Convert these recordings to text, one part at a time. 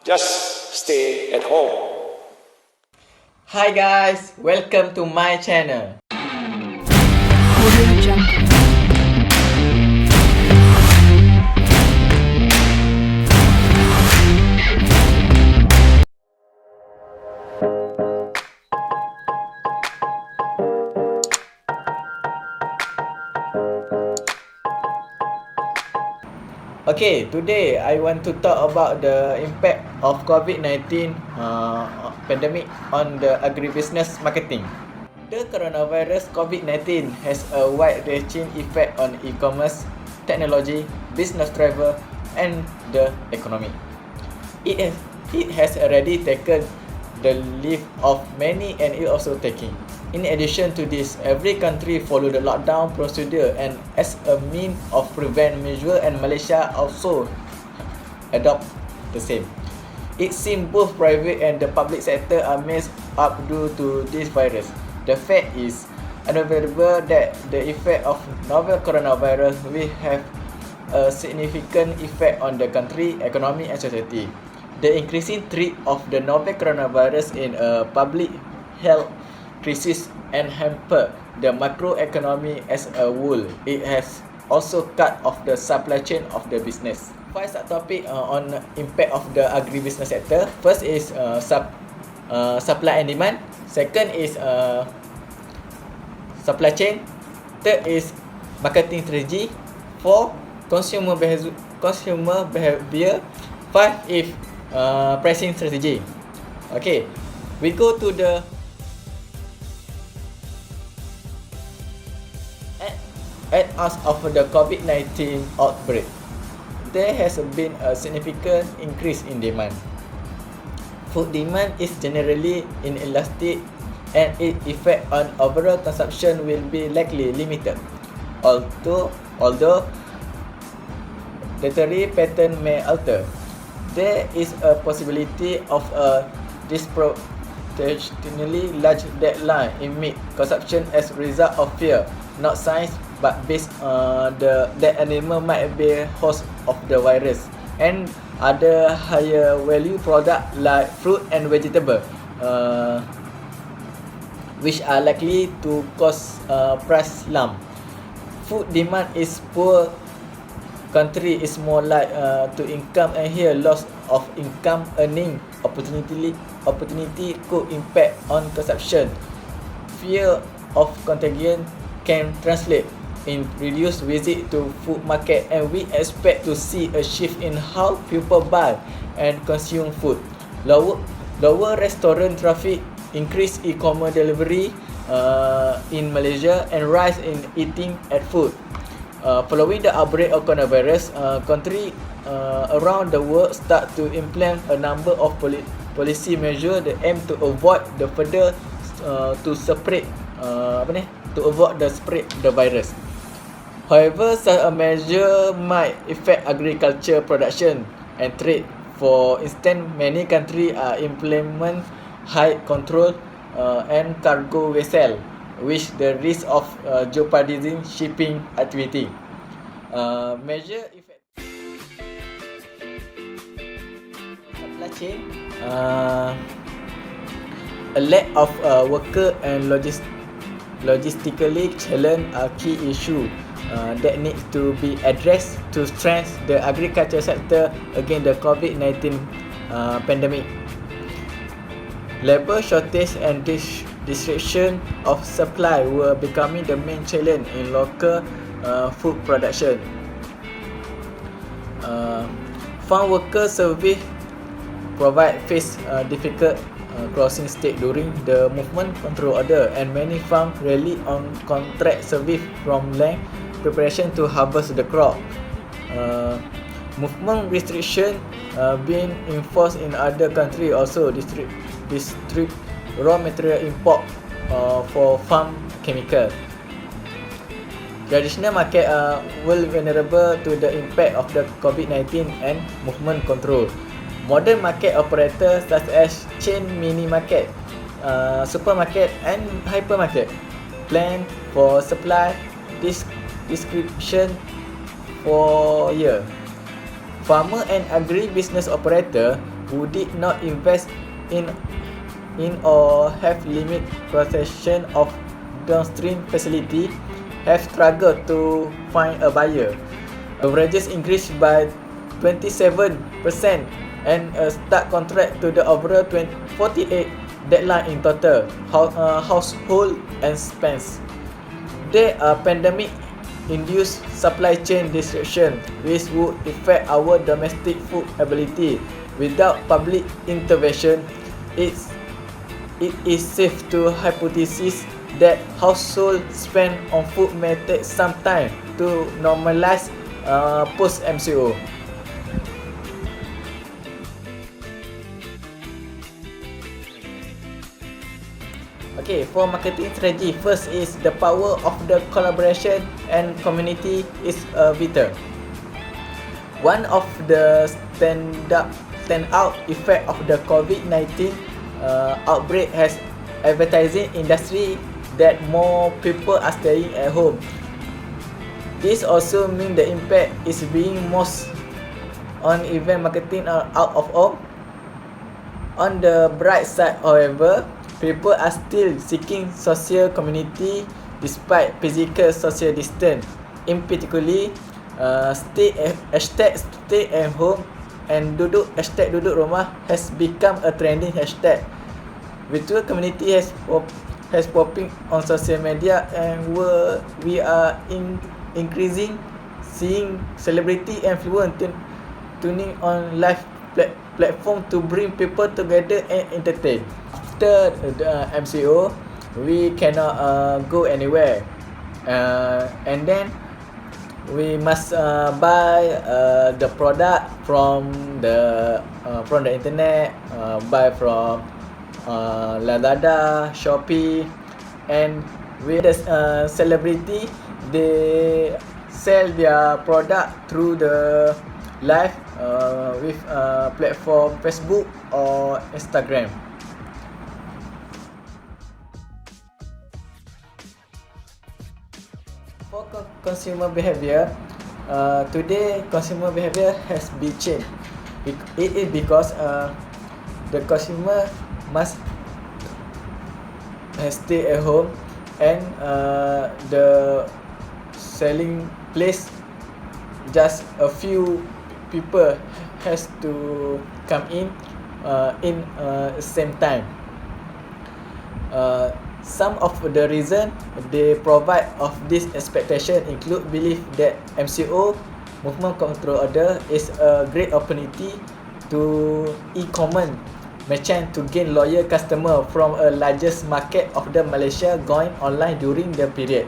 Just stay at home. Hi guys, welcome to my channel. Audio Jungle. Okay, today I want to talk about the impact of COVID-19 pandemic on the agribusiness marketing. The coronavirus COVID-19 has a wide-ranging effect on e-commerce, technology, business travel, and the economy. It has already taken the life of many and is also taking. In addition to this, every country follow the lockdown procedure and as a means of prevent measure, and Malaysia also adopt the same. It seems both private and the public sector are messed up due to this virus. The fact is unavoidable that the effect of novel coronavirus will have a significant effect on the country, economy and society. The increasing threat of the novel coronavirus in a public health crisis and hamper the macroeconomy as a whole. It has also cut off the supply chain of the business. Five subtopic on impact of the agribusiness sector. First is supply and demand. Second is supply chain. Third is marketing strategy. Four, consumer behavior. Five is pricing strategy. Okay, we go to the as of the COVID-19 outbreak. There has been a significant increase in demand. Food demand is generally inelastic and its effect on overall consumption will be likely limited. Although dietary pattern may alter, there is a possibility of a disproportionately large decline in meat consumption as a result of fear, not science, but based on that animal might be host of the virus, and other higher value product like fruit and vegetable, which are likely to cause price slump. Food demand is poor country is more like to income, and here loss of income earning opportunity could impact on consumption. Fear of contagion can translate in reduced visit to food market, and we expect to see a shift in how people buy and consume food. Lower restaurant traffic, increased e-commerce delivery in Malaysia, and rise in eating at food. Following the outbreak of coronavirus, countries around the world start to implement a number of policy measures that aim to avoid the further to spread the virus. However, such a measure might affect agriculture production and trade. For instance, many countries are implement high control and cargo vessel, which the risk of jeopardizing shipping activity. Measure effect supply chain. A lack of worker and logistically challenge are key issue that needs to be addressed to strengthen the agriculture sector against the COVID-19 pandemic. Labour shortage and disruption of supply were becoming the main challenge in local food production. Farm worker service provide face difficult crossing state during the movement control order, and many farms rely on contract service from land preparation to harvest the crop. Movement restriction being enforced in other countries also restrict raw material import for farm chemical. Traditional market are well vulnerable to the impact of the COVID-19 and movement control. Modern market operators such as chain mini market, supermarket and hypermarket plan for supply description for year. Farmer and agribusiness operator who did not invest in or have limited possession of downstream facility have struggled to find a buyer. Averages increased by 27% and a start contract to the overall 48 deadline in total household expense. There are pandemic-induced supply chain disruption which would affect our domestic food ability. Without public intervention, it is safe to hypothesize that household spend on food may take some time to normalize post-MCO. Okay, for marketing strategy, first is the power of the collaboration and community is vital. One of the standout effect of the COVID-19 outbreak has advertising industry that more people are staying at home. This also means the impact is being most on event marketing out of home. On the bright side, however, people are still seeking social community despite physical social distance. In particular, stay at home and duduk rumah has become a trending hashtag. Virtual community has popping on social media and we are increasing seeing celebrity influence tuning on live platform to bring people together and entertain. After the MCO, we cannot go anywhere, and then we must buy the product from the internet, buy from Lazada, Shopee, and with the celebrity, they sell their product through the live with platform Facebook or Instagram. For consumer behavior, today consumer behavior has been changed. It is because the consumer must stay at home and the selling place just a few people has to come in same time. Some of the reason they provide of this expectation include belief that MCO movement control order is a great opportunity to e-commerce merchant to gain loyal customer from a largest market of the Malaysia going online during the period.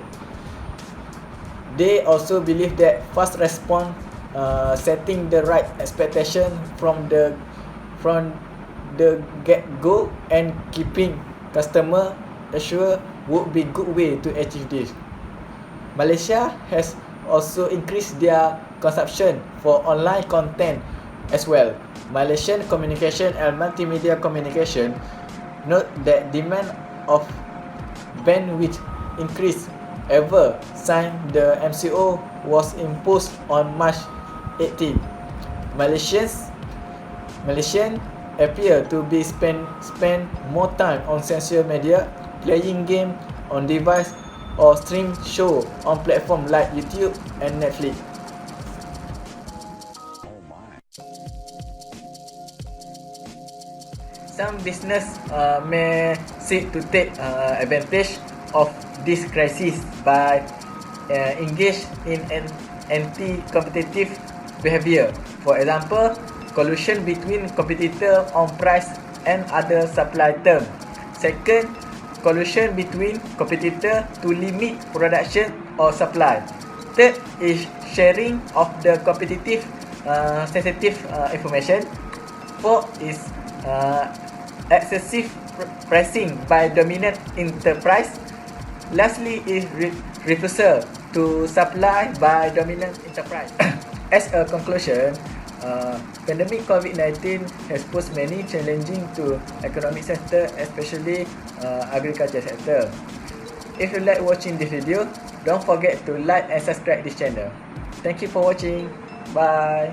They also believe that fast response, setting the right expectation from the get-go and keeping customer assured would be good way to achieve this. Malaysia has also increased their consumption for online content as well. Malaysian Communication and Multimedia Communication note that demand of bandwidth increased ever since the MCO was imposed on March 18. Malaysians appear to be spend more time on social media, playing game on device or stream show on platform like YouTube and Netflix. Some business may seek to take advantage of this crisis by engage in an anti-competitive behavior. For example, collusion between competitor on price and other supply term. Second, collusion between competitor to limit production or supply. Third is sharing of the competitive sensitive information. Fourth is excessive pricing by dominant enterprise. Lastly is refusal to supply by dominant enterprise. As a conclusion, pandemic COVID-19 has posed many challenges to economic sector, especially agriculture sector. If you like watching this video, don't forget to like and subscribe this channel. Thank you for watching. Bye.